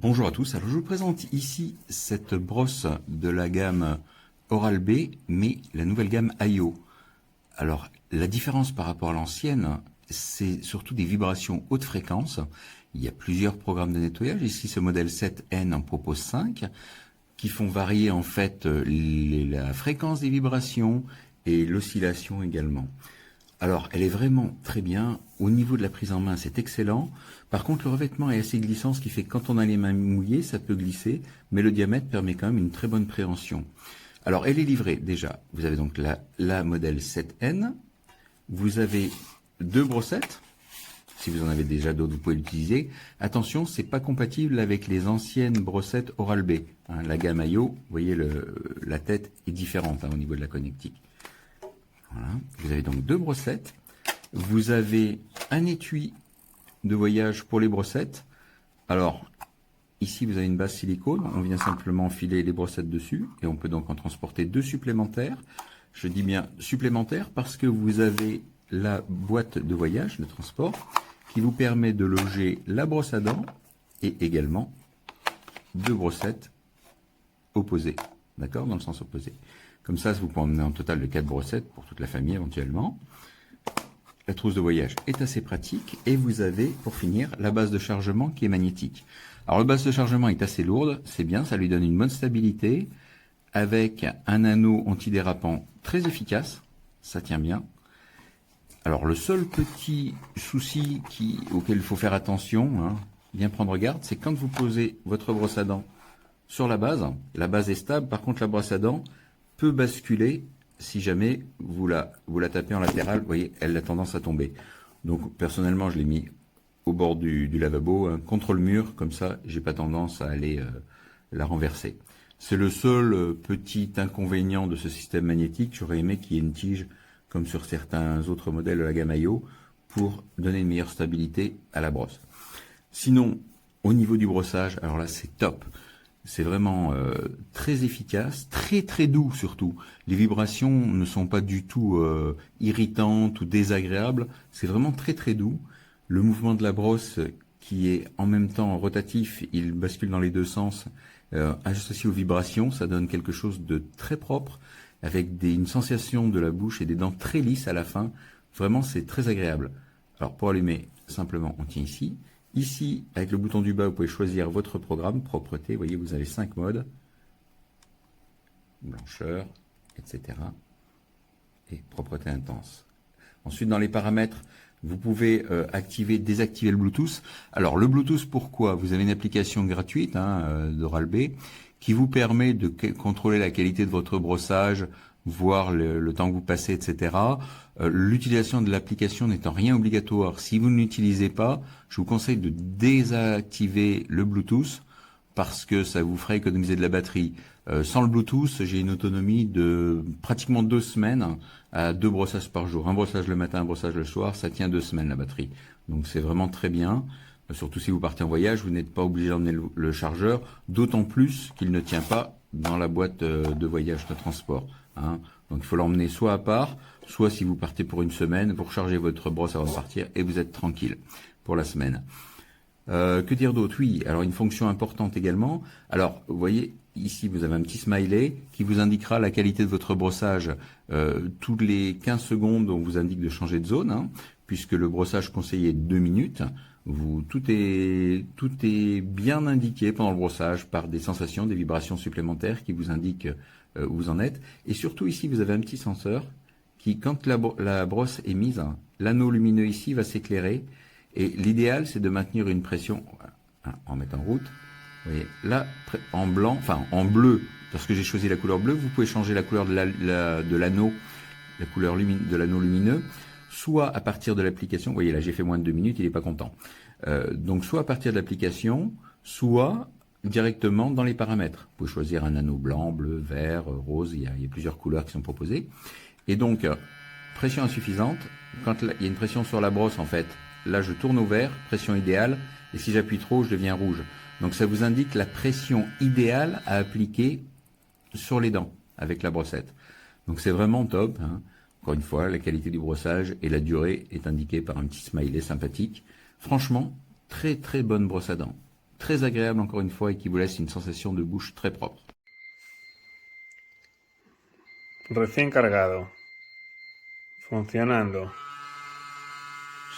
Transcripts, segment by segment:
Bonjour à tous, alors je vous présente ici cette brosse de la gamme Oral-B, mais la nouvelle gamme IO. Alors la différence par rapport à l'ancienne, c'est surtout des vibrations haute fréquence. Il y a plusieurs programmes de nettoyage, ici ce modèle 7N en propose 5, qui font varier en fait la fréquence des vibrations et l'oscillation également. Alors, elle est vraiment très bien. Au niveau de la prise en main, c'est excellent. Par contre, le revêtement est assez glissant, ce qui fait que quand on a les mains mouillées, ça peut glisser, mais le diamètre permet quand même une très bonne préhension. Alors, elle est livrée déjà. Vous avez donc la modèle 7N. Vous avez 2 brossettes. Si vous en avez déjà d'autres, vous pouvez l'utiliser. Attention, c'est pas compatible avec les anciennes brossettes Oral-B. La gamme IO, vous voyez, la tête est différente au niveau de la connectique. Voilà. Vous avez donc 2 brossettes. Vous avez un étui de voyage pour les brossettes. Alors, ici, vous avez une base silicone. On vient simplement filer les brossettes dessus et on peut donc en transporter 2 supplémentaires. Je dis bien supplémentaires parce que vous avez la boîte de voyage, de transport, qui vous permet de loger la brosse à dents et également 2 brossettes opposées. D'accord? Dans le sens opposé. Comme ça, vous pouvez emmener un total de 4 brossettes pour toute la famille éventuellement. La trousse de voyage est assez pratique et vous avez, pour finir, la base de chargement qui est magnétique. Alors, la base de chargement est assez lourde, c'est bien, ça lui donne une bonne stabilité avec un anneau antidérapant très efficace, ça tient bien. Alors, le seul petit souci auquel il faut faire attention, bien prendre garde, c'est quand vous posez votre brosse à dents sur la base est stable, par contre la brosse à dents peut basculer si jamais vous la tapez en latéral. Vous voyez, elle a tendance à tomber. Donc personnellement, je l'ai mis au bord du lavabo, contre le mur, comme ça, j'ai pas tendance à aller la renverser. C'est le seul petit inconvénient de ce système magnétique. J'aurais aimé qu'il y ait une tige, comme sur certains autres modèles de la gamme IO, pour donner une meilleure stabilité à la brosse. Sinon, au niveau du brossage, alors là, c'est top. C'est vraiment très efficace, très doux surtout. Les vibrations ne sont pas du tout irritantes ou désagréables. C'est vraiment très doux. Le mouvement de la brosse qui est en même temps rotatif, il bascule dans les deux sens, associé aux vibrations, ça donne quelque chose de très propre, avec une sensation de la bouche et des dents très lisses à la fin. Vraiment, c'est très agréable. Alors pour allumer, simplement, on tient ici. Ici, avec le bouton du bas, vous pouvez choisir votre programme, propreté. Vous voyez, vous avez 5 modes. Blancheur, etc. Et propreté intense. Ensuite, dans les paramètres, vous pouvez activer, désactiver le Bluetooth. Alors, le Bluetooth, pourquoi? Vous avez une application gratuite d'Oral-B qui vous permet de contrôler la qualité de votre brossage, voir le temps que vous passez, etc. L'utilisation de l'application n'étant rien obligatoire, si vous ne l'utilisez pas, je vous conseille de désactiver le Bluetooth parce que ça vous ferait économiser de la batterie. Sans le Bluetooth, j'ai une autonomie de pratiquement 2 semaines à 2 brossages par jour. Un brossage le matin, un brossage le soir, ça tient 2 semaines la batterie. Donc c'est vraiment très bien. Surtout si vous partez en voyage, vous n'êtes pas obligé d'emmener le chargeur, d'autant plus qu'il ne tient pas dans la boîte de voyage de transport. Donc il faut l'emmener soit à part, soit si vous partez pour une semaine, vous rechargez votre brosse avant de partir et vous êtes tranquille pour la semaine. Que dire d'autre? Oui, alors une fonction importante également. Alors vous voyez, ici vous avez un petit smiley qui vous indiquera la qualité de votre brossage. Toutes les 15 secondes, on vous indique de changer de zone, puisque le brossage conseillé est 2 minutes. Tout est bien indiqué pendant le brossage par des sensations, des vibrations supplémentaires qui vous indiquent où vous en êtes. Et surtout ici, vous avez un petit senseur qui, quand la brosse est mise, l'anneau lumineux ici va s'éclairer. Et l'idéal, c'est de maintenir une pression, en mettant en route. Vous voyez, là, en blanc, enfin en bleu, parce que j'ai choisi la couleur bleue, vous pouvez changer la couleur de l'anneau, la couleur de l'anneau lumineux, soit à partir de l'application. Vous voyez, là, j'ai fait moins de 2 minutes, il n'est pas content. Donc, soit à partir de l'application, soit directement dans les paramètres. Vous pouvez choisir un anneau blanc, bleu, vert, rose, il y a plusieurs couleurs qui sont proposées. Et donc, pression insuffisante, quand il y a une pression sur la brosse, en fait, là je tourne au vert, pression idéale, et si j'appuie trop, je deviens rouge. Donc ça vous indique la pression idéale à appliquer sur les dents avec la brossette. Donc c'est vraiment top. Encore une fois, la qualité du brossage et la durée est indiquée par un petit smiley sympathique. Franchement, très bonne brosse à dents. très agréable encore une fois et qui vous laisse une sensation de bouche très propre. Recién cargado. Funcionando.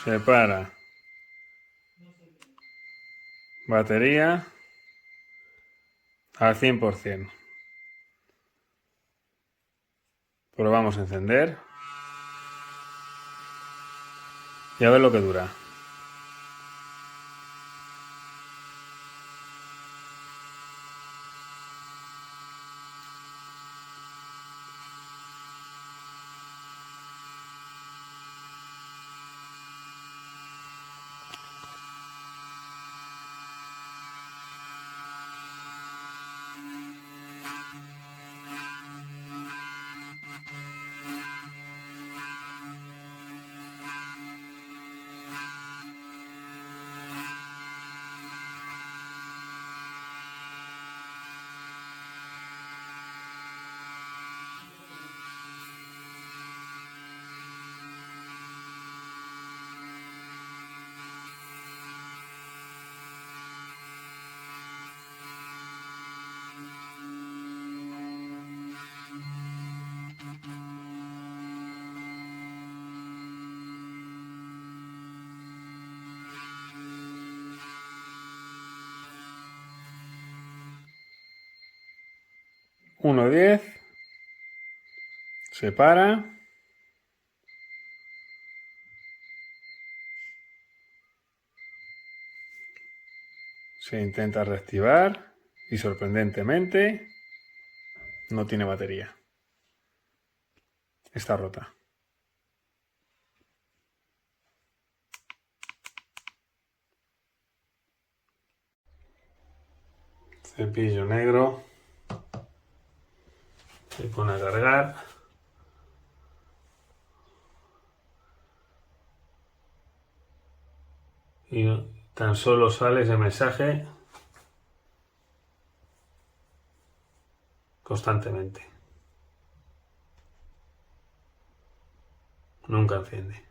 Se para. Batería al 100%. Probamos a encender. Y a ver lo que dura. Uno 10. Se para. Se intenta reactivar y sorprendentemente no tiene batería. Está rota. Cepillo negro. Se pone a cargar. Y tan solo sale ese mensaje constantemente. Nunca enciende.